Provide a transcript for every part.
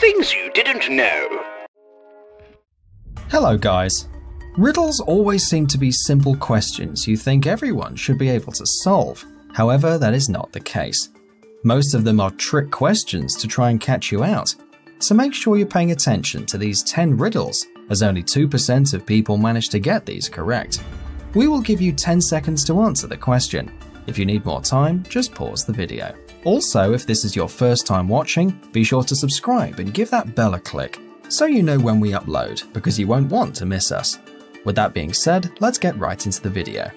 Things you didn't know. Hello guys. Riddles always seem to be simple questions you think everyone should be able to solve. However, that is not the case. Most of them are trick questions to try and catch you out. So make sure you're paying attention to these 10 riddles, as only 2% of people manage to get these correct. We will give you 10 seconds to answer the question. If you need more time, just pause the video. Also, if this is your first time watching, be sure to subscribe and give that bell a click, so you know when we upload, because you won't want to miss us. With that being said, let's get right into the video.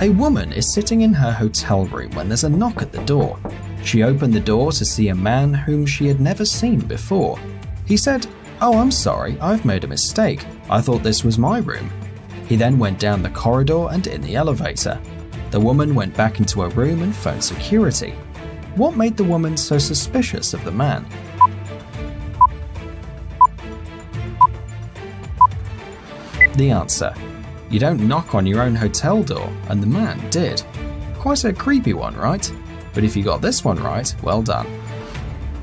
A woman is sitting in her hotel room when there's a knock at the door. She opened the door to see a man whom she had never seen before. He said, "Oh, I'm sorry, I've made a mistake. I thought this was my room." He then went down the corridor and in the elevator. The woman went back into her room and phoned security. What made the woman so suspicious of the man? The answer: you don't knock on your own hotel door, and the man did. Quite a creepy one, right? But if you got this one right, well done.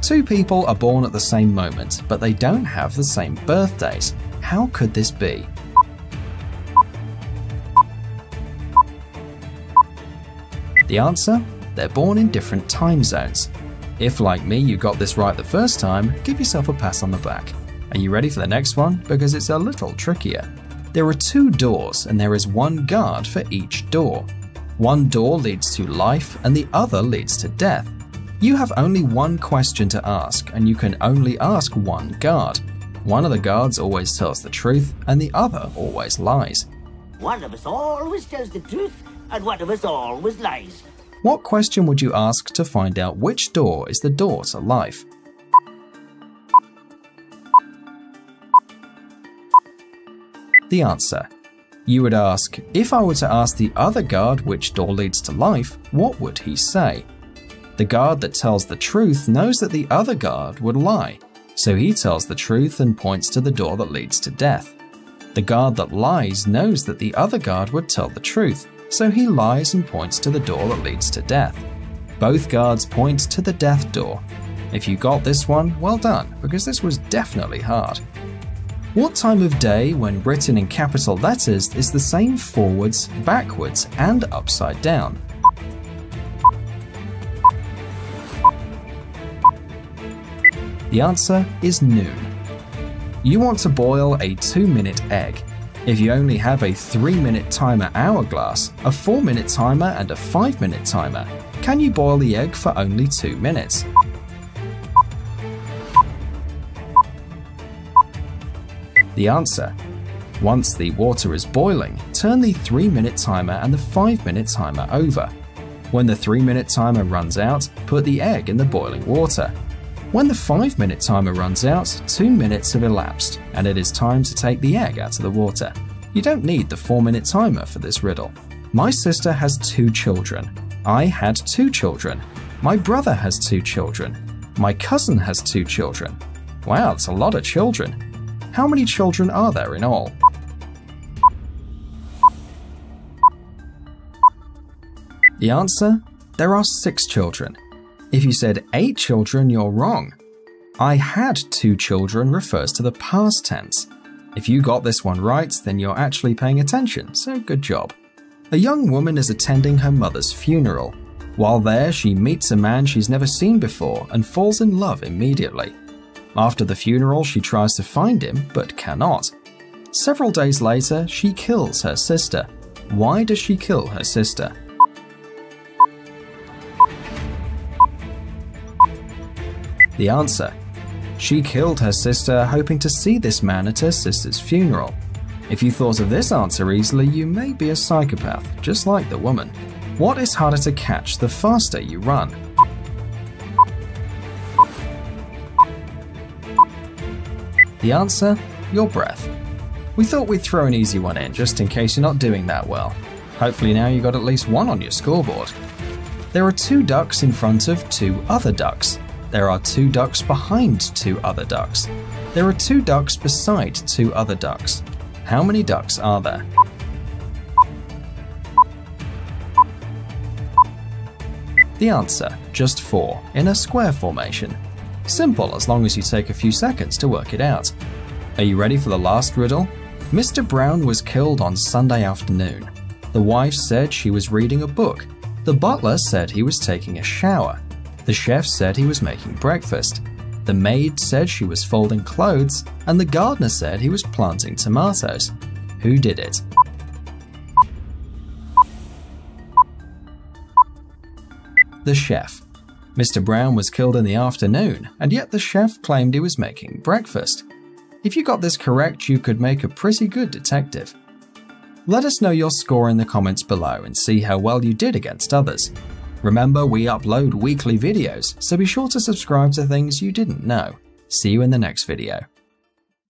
Two people are born at the same moment, but they don't have the same birthdays. How could this be? The answer: they're born in different time zones. If, like me, you got this right the first time, give yourself a pat on the back. Are you ready for the next one? Because it's a little trickier. There are two doors and there is one guard for each door. One door leads to life and the other leads to death. You have only one question to ask and you can only ask one guard. One of the guards always tells the truth and the other always lies. One of us always tells the truth and one of us always lies. What question would you ask to find out which door is the door to life? The answer: you would ask, if I were to ask the other guard which door leads to life, what would he say? The guard that tells the truth knows that the other guard would lie, so he tells the truth and points to the door that leads to death. The guard that lies knows that the other guard would tell the truth, so he lies and points to the door that leads to death. Both guards point to the death door. If you got this one, well done, because this was definitely hard. What time of day, when written in capital letters, is the same forwards, backwards, and upside down? The answer is noon. You want to boil a 2-minute egg. If you only have a 3-minute timer hourglass, a 4-minute timer, and a 5-minute timer, can you boil the egg for only 2 minutes? The answer: once the water is boiling, turn the 3-minute timer and the 5-minute timer over. When the 3-minute timer runs out, put the egg in the boiling water. When the 5-minute timer runs out, 2 minutes have elapsed, and it is time to take the egg out of the water. You don't need the 4-minute timer for this riddle. My sister has 2 children. I had 2 children. My brother has 2 children. My cousin has 2 children. Wow, that's a lot of children. How many children are there in all? The answer: there are 6 children. If you said 8 children, you're wrong. I had 2 children refers to the past tense. If you got this one right, then you're actually paying attention, so good job. A young woman is attending her mother's funeral. While there, she meets a man she's never seen before and falls in love immediately. After the funeral, she tries to find him, but cannot. Several days later, she kills her sister. Why does she kill her sister? The answer: she killed her sister hoping to see this man at her sister's funeral. If you thought of this answer easily, you may be a psychopath, just like the woman. What is harder to catch the faster you run? The answer: your breath. We thought we'd throw an easy one in just in case you're not doing that well. Hopefully now you got at least 1 on your scoreboard. There are 2 ducks in front of 2 other ducks. There are 2 ducks behind 2 other ducks. There are 2 ducks beside 2 other ducks. How many ducks are there? The answer: just 4, in a square formation. Simple as long as you take a few seconds to work it out. Are you ready for the last riddle? Mr. Brown was killed on Sunday afternoon. The wife said she was reading a book. The butler said he was taking a shower. The chef said he was making breakfast. The maid said she was folding clothes, and the gardener said he was planting tomatoes. Who did it? The chef. Mr. Brown was killed in the afternoon, and yet the chef claimed he was making breakfast. If you got this correct, you could make a pretty good detective. Let us know your score in the comments below and see how well you did against others. Remember, we upload weekly videos, so be sure to subscribe to things you didn't know. See you in the next video.